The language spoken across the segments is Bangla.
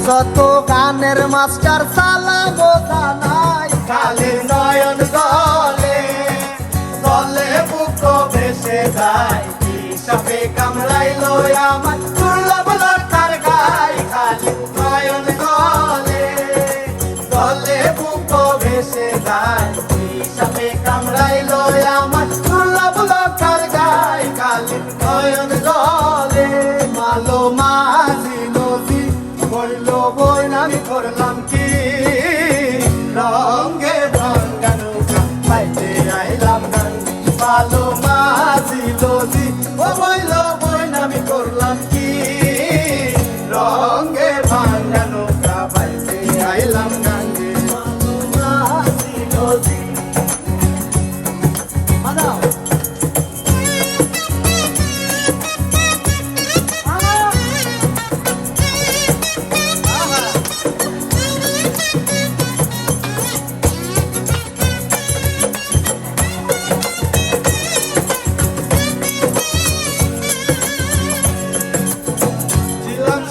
যত গানের মাস্টার সালাম জানাই, কালের নয়ন গলে গলে বুক ভেসে যায়, সাপে কামড়াইলো আমার দুর্লভ লতার গায়। কালের নয়ন গলে গলে বুক ভেসে যায়, সাপে কামড়াইলো আমার দুর্লভ লতার গায়। কালের নয়ন গলে মালো মাঝি নদী বইল বই আমি করলাম কি, রঙে ভাঙ্গা নৌকা পাইতে আইলাম গান। মালো মাঝি নদী বইল বই আমি করলাম কি, রঙে ভাঙ্গা নৌকা পাইতে আইলাম গান। মালো মাঝি নদী মানাও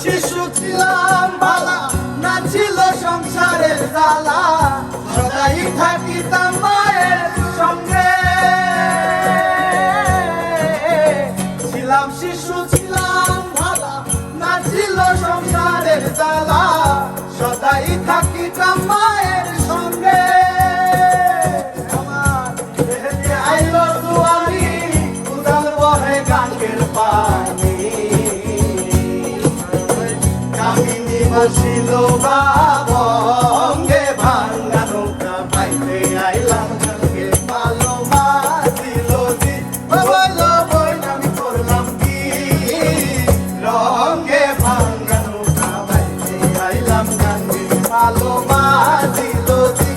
শিশু ছিলাম বালা, না ছিল সংসারের জ্বালা, সদাই থাকিতাম মায়ের সঙ্গে। ছিলাম শিশু ছিলাম ভালা, না ছিল সংসারের জ্বালা, সদাই থাকিতাম মায়ের সঙ্গে। আমার দেহে আইলো দুয়ারি উদাল বহে গাঙ্গের পানি, কামিনী বাসিল বাবঙ্গে ভাঙ্গা নৌকা পাইতে আইলাম গাঙ্গে। মালো মাঝি নদী বইল বই আমি করলাম কি, রঙে ভাঙ্গা নৌকা পাইতে আইলাম গাঙ্গে। মালো মাঝি নদী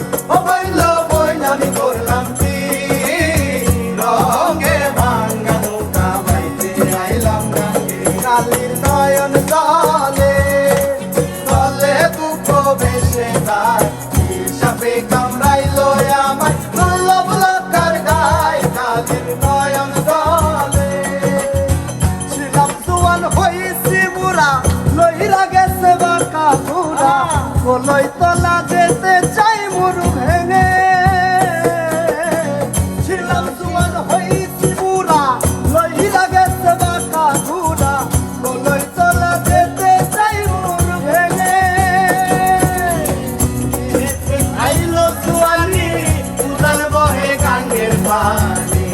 বইল বই আমি করলাম কি, রঙে ভাঙ্গা নৌকা পাইতে আইলাম গাঙ্গে। কালির নয়ন জলে জলে বুক ভেসে যায়, সাপে কামড়াইলো আমার দুর্লভ লতার গায়। কালির নয়ন জলে ছিলাম জোয়ান হইছি বুড়া, লইরা গেছে বাঁকা ঘুরা, কলই তলা যেতে চাই মরু ভেঙে। ছিলাম জোয়ান হইছি বুড়া, লইরা গেছে বাঁকা ঘুরা, কলই তলা যেতে চাই মরু ভেঙে। আইলো জুয়ানি উদাল বহে গাঙ্গের পানি,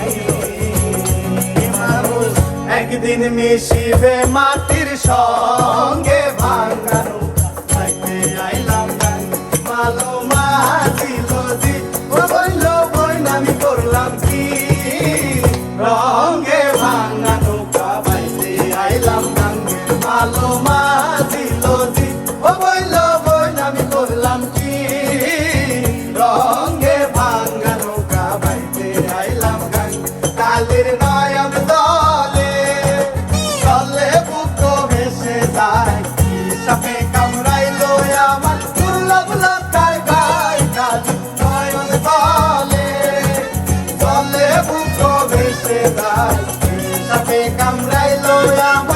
মানুষ একদিন মিশিবে মাটির সঙ্গে। ভাঙ্গা নৌকা পাইতে আইলাম গাঙ্গে। মালো মাঝি নদী বইল বই আমি করলাম কি, রঙে ভাঙ্গা নৌকা পাইতে আইলাম গাঙ্গে। মালো মাঝি নদী বইল বই আমি করলাম কি, রঙে ভাঙ্গা নৌকা পাইতে আইলাম গাঙ্গে। কালের নয়ন দলে জলে বুক ভেসে যায়, সাপে কামড়াইলো আমার দুর্লভ লতার গায়। কালের নয়ন দলে জলে বুক ভেসে যায়, সাপে কামড়াইলো আমার